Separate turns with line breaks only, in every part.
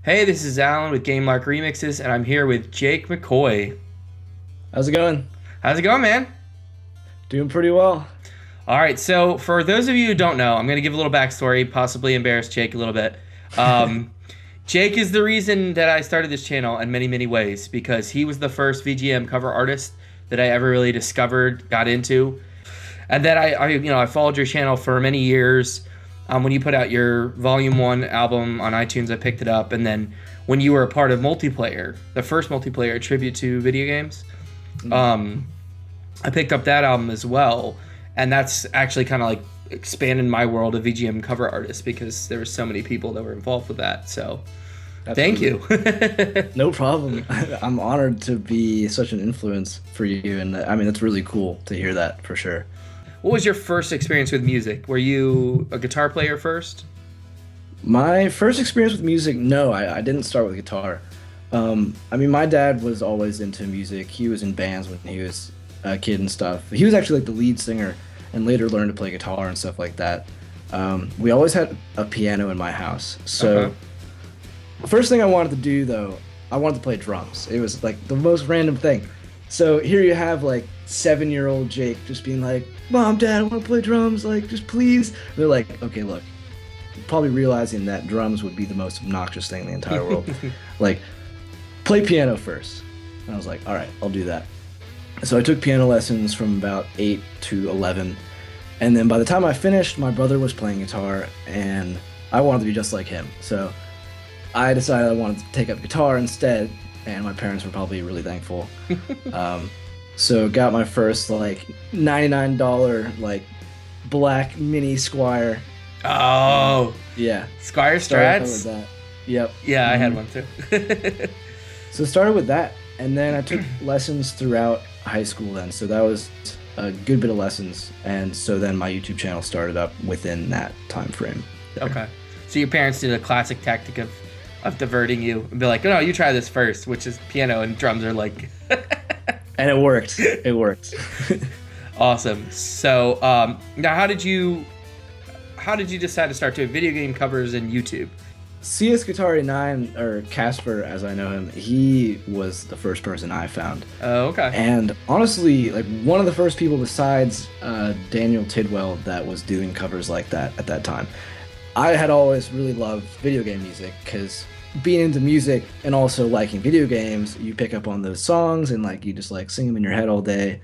Hey, this is Alan with GameLark Remixes, and I'm here with Jake McCoy.
How's it going?
How's it going, man?
Doing pretty well.
All right, so for those of you who don't know, I'm going to give a little backstory, possibly embarrass Jake a little bit. Um, Jake is the reason that I started this channel in many, many ways because he was the first VGM cover artist that I ever really discovered, got into. And then I followed your channel for many years. When you put out your Volume 1 album on iTunes, I picked it up. And then when you were a part of Multiplayer, the first Multiplayer tribute to video games, um, I picked up that album as well. And that's actually kind of like expanded my world of VGM cover artists because there were so many people that were involved with that. So thank you.
Absolutely. No problem. I'm honored to be such an influence for you. And I mean, it's really cool to hear that for sure.
What was your first experience with music? Were you a guitar player first?
My first experience with music, no, I didn't start with guitar. I mean, my dad was always into music. He was in bands when he was a kid and stuff. He was actually like the lead singer and later learned to play guitar and stuff like that. We always had a piano in my house. So the first thing I wanted to do, though, I wanted to play drums. It was like the most random thing. So here you have like 7-year-old Jake just being like, Mom, Dad, I want to play drums, like, just please. They're like, okay, look, probably realizing that drums would be the most obnoxious thing in the entire world. Like, play piano first. And I was like, all right, I'll do that. So I took piano lessons from about 8 to 11. And then by the time I finished, my brother was playing guitar, and I wanted to be just like him. So I decided I wanted to take up guitar instead, and my parents were probably really thankful. So got my first like $99 like black mini Squire.
Oh,
Yeah,
Squire
started with
Strats?
that. Yep.
Yeah, I had one too.
So started with that, and then I took lessons throughout high school then. So that was a good bit of lessons, and so then my YouTube channel started up within that time frame.
Okay. So your parents did a classic tactic of diverting you and be like, no, you try this first, which is piano and drums are like
And it worked. It worked.
awesome. So now how did you decide to start doing video game covers in YouTube?
CS Guitar 9, or Casper as I know him, he was the first person I found.
Oh, okay.
And honestly, like one of the first people besides Daniel Tidwell that was doing covers like that at that time. I had always really loved video game music because being into music and also liking video games, you pick up on those songs and like you just like sing them in your head all day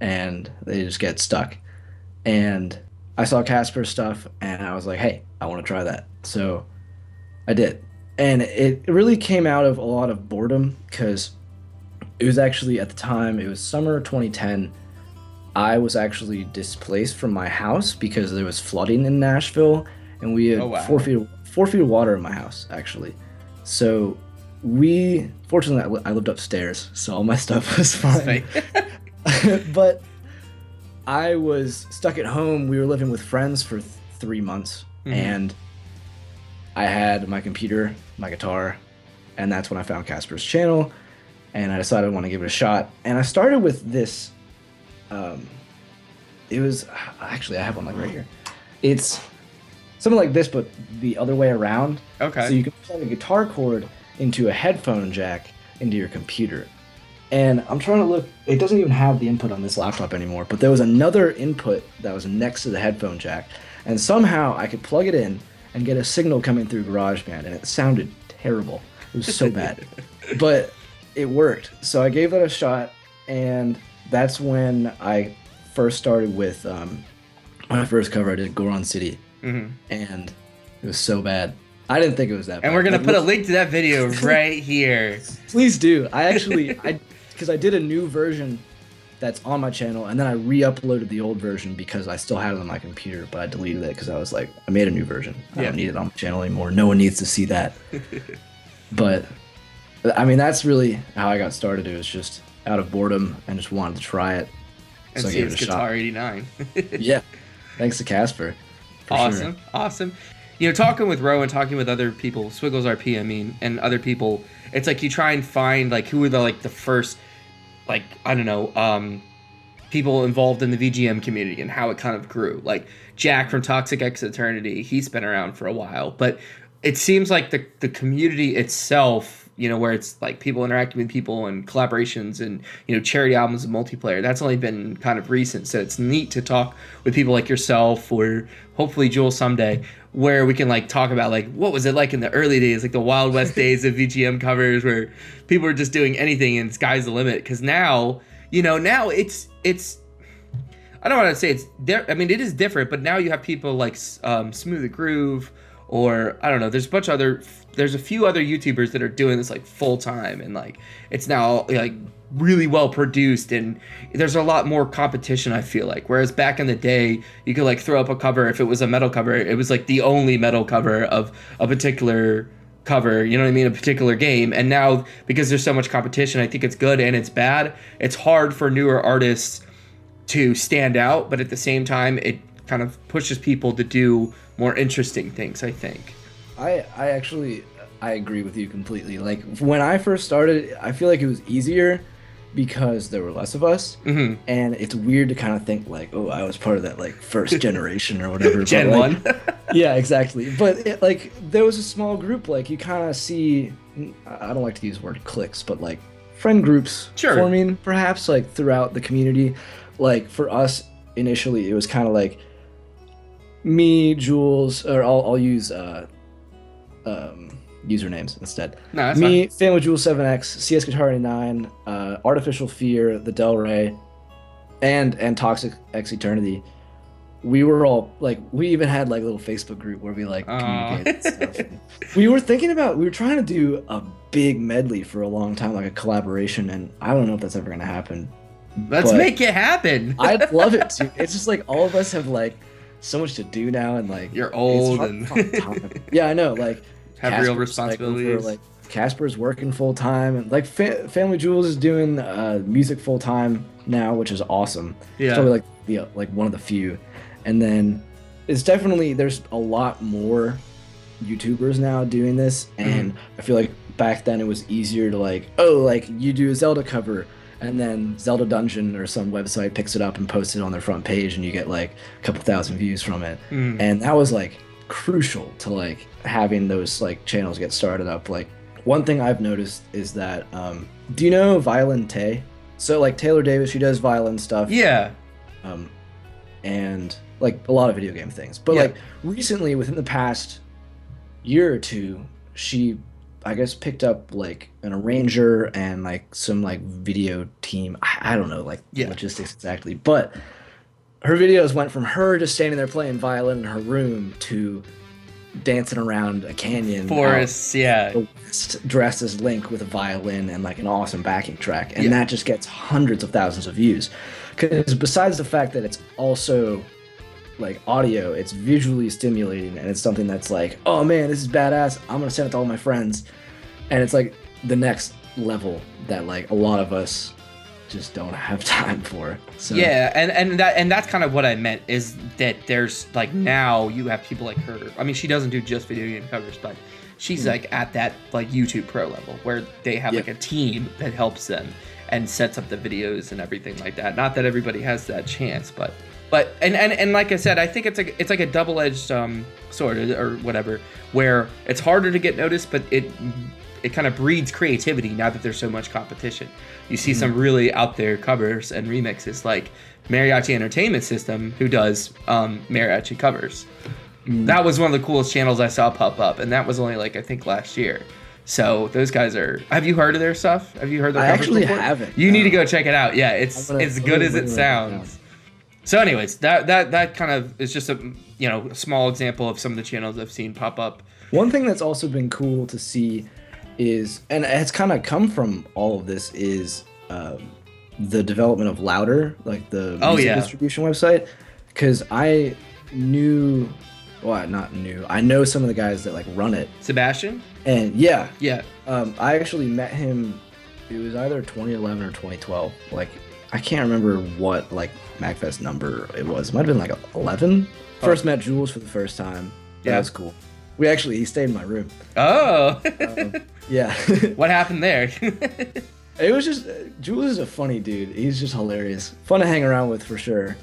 and they just get stuck. And I saw Casper's stuff and I was like, hey, I want to try that. So I did. And it really came out of a lot of boredom because it was actually at the time, it was summer 2010. I was actually displaced from my house because there was flooding in Nashville and we had
Oh, wow.
4 feet of water in my house actually. So fortunately I lived upstairs, so all my stuff was fine. But I was stuck at home. We were living with friends for 3 months, and I had my computer, my guitar, and that's when I found Casper's channel, and I decided I want to give it a shot. And I started with this. It was actually I have one like right here. It's something like this, but the other way around.
Okay.
So you can plug a guitar cord into a headphone jack into your computer. And I'm trying to look, it doesn't even have the input on this laptop anymore, but there was another input that was next to the headphone jack. And somehow I could plug it in and get a signal coming through GarageBand, and it sounded terrible. It was so bad. But it worked. So I gave that a shot, and that's when I first started with my first cover. I did Goron City, and it was so bad. I didn't think it was that bad.
And we're going to put a link to that video right here.
Please do. Because I did a new version that's on my channel, and then I re-uploaded the old version because I still had it on my computer, but I deleted it because I was like, I made a new version. I don't need it on my channel anymore. No one needs to see that. But, I mean, that's really how I got started. It was just out of boredom and just wanted to try it.
And
So I
see
gave
it's
it a shot.
Guitar 89.
Yeah. Thanks to Casper. For
Awesome.
sure.
Awesome. You know, talking with Rowan, talking with other people, Swiggles RP, I mean, and other people, it's like you try and find like who were the first, like, I don't know, people involved in the VGM community and how it kind of grew. Like Jack from Toxic X Eternity, he's been around for a while, but it seems like the community itself, where it's like people interacting with people and collaborations and, charity albums and multiplayer, that's only been kind of recent. So it's neat to talk with people like yourself or hopefully Jules someday, where we can like talk about like what was it like in the early days, like the Wild West days of VGM covers where people were just doing anything and sky's the limit. Because now, now it's I don't want to say it's there. I mean, it is different, but now you have people like Smooth the Groove, or I don't know. There's a few other YouTubers that are doing this like full time, and like it's now like really well produced, and there's a lot more competition, I feel like. Whereas back in the day, you could like throw up a cover. If it was a metal cover, it was like the only metal cover of a particular cover, you know what I mean, a particular game. And now, because there's so much competition, I think it's good and it's bad. It's hard for newer artists to stand out, but at the same time, it kind of pushes people to do more interesting things, I think.
I agree with you completely. Like when I first started, I feel like it was easier because there were less of us, and it's weird to kind of think like, oh, I was part of that like first generation or whatever.
Gen
but, like,
1.
Yeah, exactly. But like there was a small group, like you kind of see, I don't like to use the word cliques, but like friend groups forming perhaps like throughout the community. Like for us initially, it was kind of like me, Jules, or I'll use usernames instead.
No, that's
me,
fine.
Family Jules 7X, CS Guitar 89, Artificial Fear, The Del Rey, and Toxic X Eternity. We were all like, we even had like a little Facebook group where we like communicated and stuff. We were trying to do a big medley for a long time, like a collaboration, and I don't know if that's ever gonna happen.
Let's make it happen.
I'd love it to. It's just like all of us have like so much to do now, and like
you're old and
yeah, I know. Like
have
Casper's,
real responsibilities.
Like Casper's working full time, and like Family Jules is doing music full time now, which is awesome.
Yeah,
it's probably like one of the few. And then it's definitely there's a lot more YouTubers now doing this, and I feel like back then it was easier to like, oh, like you do a Zelda cover. And then Zelda Dungeon or some website picks it up and posts it on their front page, and you get like a couple thousand views from it. And that was like crucial to like having those like channels get started up. Like one thing I've noticed is that do you know Violin Tay? So like Taylor Davis, she does violin stuff.
Yeah.
And like a lot of video game things. But like recently, within the past year or two, she I guess picked up like an arranger and like some like video team. I don't know like logistics exactly, but her videos went from her just standing there playing violin in her room to dancing around a canyon
forests,
dressed as Link with a violin and like an awesome backing track, and that just gets hundreds of thousands of views. Because besides the fact that it's also like audio, it's visually stimulating, and it's something that's like, oh man, this is badass, I'm gonna send it to all my friends. And it's like the next level that like a lot of us just don't have time for. So
yeah, and that's kind of what I meant, is that there's like now you have people like her. I mean, she doesn't do just video game covers, but she's like at that like YouTube pro level where they have like a team that helps them and sets up the videos and everything like that. Not that everybody has that chance, but and like I said, I think it's like a double-edged sword or whatever, where it's harder to get noticed, but it kind of breeds creativity now that there's so much competition. You see some really out there covers and remixes, like Mariachi Entertainment System, who does mariachi covers. That was one of the coolest channels I saw pop up, and that was only like I think last year. So those guys are. Have you heard of their stuff? Have you heard their covers
actually
before?
haven't.
You need to go check it out. Yeah, it's as good as it sounds. So anyways, that kind of is just a small example of some of the channels I've seen pop up.
One thing that's also been cool to see is, and it's kind of come from all of this, is the development of Louder, like the music distribution website. Because I know some of the guys that like run it.
Sebastian?
And I actually met him. It was either 2011 or 2012. Like I can't remember what like MagFest number it was. It might have been like 11. First met Jules for the first time. That was cool. He stayed in my room.
Oh.
Yeah.
What happened there?
It was just, Jules is a funny dude. He's just hilarious. Fun to hang around with for sure.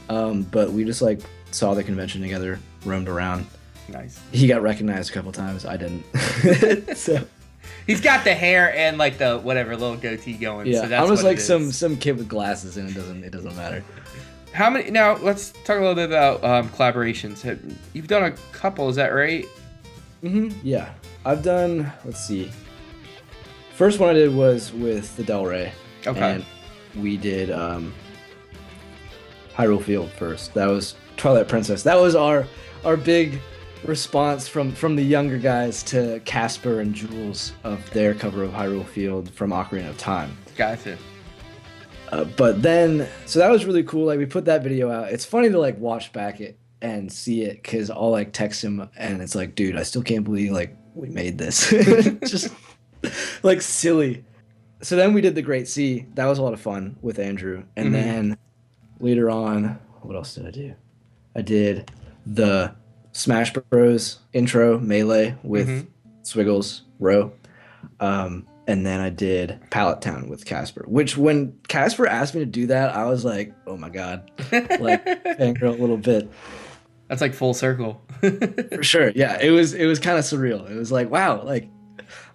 But we just like saw the convention together, roamed around.
Nice.
He got recognized a couple times. I didn't. So
he's got the hair and like the whatever little goatee going.
yeah,
so that's
I was
what
like
it is.
some kid with glasses, and it doesn't matter.
How many? Now let's talk a little bit about collaborations. You've done a couple, is that right?
Yeah, I've done. Let's see. First one I did was with the Del Rey.
Okay.
And we did Hyrule Field first. That was Twilight Princess. That was our big response from the younger guys to Casper and Jules of their cover of Hyrule Field from Ocarina of Time.
Gotcha.
But then, so that was really cool. Like we put that video out. It's funny to like watch back it and see it because I'll like text him and it's like, dude, I still can't believe like we made this. Just like silly. So then we did the Great Sea. That was a lot of fun with Andrew. And then later on, what else did I do? I did the Smash Bros. Intro Melee with Swiggles Row. And then I did Pallet Town with Casper, which when Casper asked me to do that, I was like, oh my God, like fangirl a little bit.
That's like full circle.
For sure. Yeah, it was kind of surreal. It was like, wow, like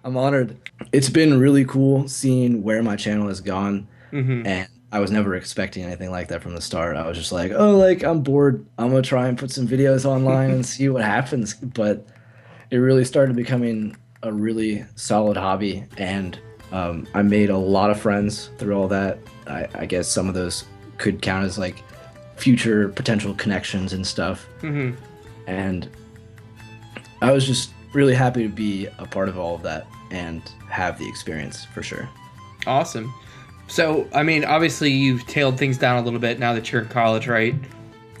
I'm honored. It's been really cool seeing where my channel has gone. And I was never expecting anything like that from the start. I was just like, oh, like I'm bored. I'm going to try and put some videos online and see what happens. But it really started becoming a really solid hobby. And I made a lot of friends through all that. I guess some of those could count as like future potential connections and stuff. And I was just really happy to be a part of all of that and have the experience for sure.
Awesome. So, I mean, obviously you've tailed things down a little bit now that you're in college, right?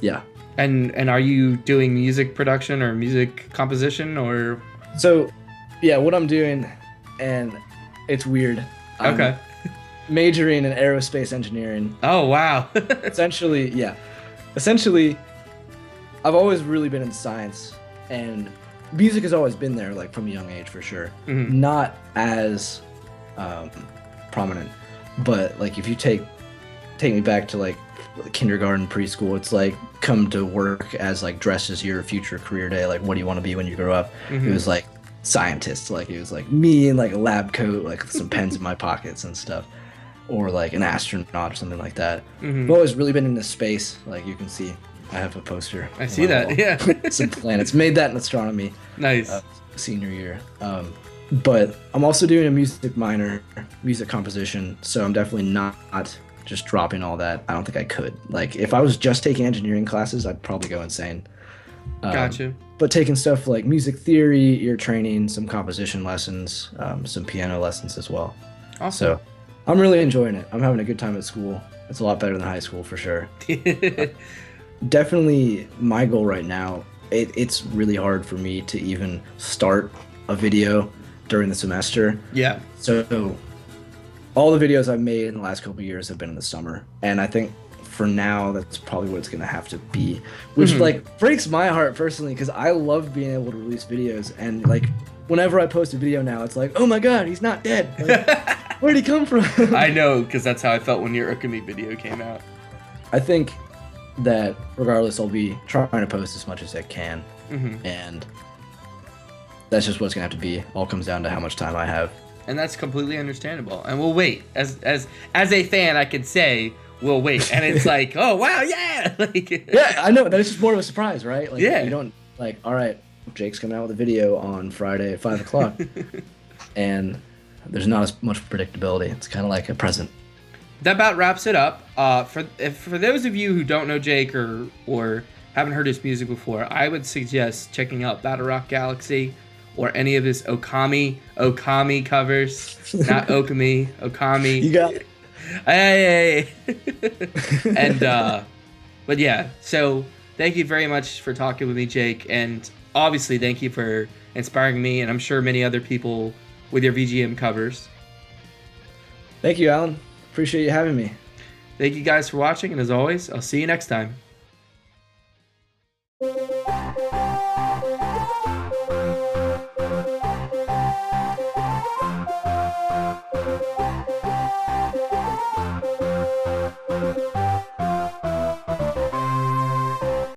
Yeah.
And are you doing music production or music composition or?
So, yeah, what I'm doing, and it's weird.
Okay.
Majoring in aerospace engineering.
Oh, wow.
Essentially, I've always really been in science, and music has always been there, like from a young age for sure. Not as prominent, but like if you take me back to like kindergarten, preschool, it's like come to work as like dressed as your future career day. Like, what do you want to be when you grow up? It was like scientist. Like it was like me in like a lab coat, like some pens in my pockets and stuff, or like an astronaut or something like that. I've always really been into space. Like you can see, I have a poster.
I see that. Yeah.
Some planets. Made that in astronomy.
Nice.
Senior year. But I'm also doing a music minor, music composition. So I'm definitely not just dropping all that. I don't think I could. Like if I was just taking engineering classes, I'd probably go insane.
Gotcha.
But taking stuff like music theory, ear training, some composition lessons, some piano lessons as well.
Awesome.
So I'm really enjoying it. I'm having a good time at school. It's a lot better than high school for sure. Definitely my goal right now, it's really hard for me to even start a video during the semester.
Yeah.
So all the videos I've made in the last couple of years have been in the summer. And I think for now, that's probably what it's going to have to be, which like breaks my heart personally, because I love being able to release videos. And like whenever I post a video now, it's like, oh my God, he's not dead. Like, where'd he come from?
I know, because that's how I felt when your Okami video came out.
I think that regardless, I'll be trying to post as much as I can. And that's just what's going to have to be. All comes down to how much time I have.
And that's completely understandable. And we'll wait. As a fan, I can say we'll wait. And it's like, oh wow, yeah. Like,
yeah, I know. That's just more of a surprise, right? Like,
yeah.
You don't like, all right, Jake's coming out with a video on Friday at 5:00, and there's not as much predictability. It's kind of like a present.
That about wraps it up. For those of you who don't know Jake or haven't heard his music before, I would suggest checking out Battle Rock Galaxy or any of his Okami covers. Not Okami, Okami.
You got it.
Hey. And but yeah, so thank you very much for talking with me, Jake, and obviously thank you for inspiring me and I'm sure many other people with your VGM covers.
Thank you, Alan. Appreciate you having me.
Thank you guys for watching, and as always, I'll see you next time.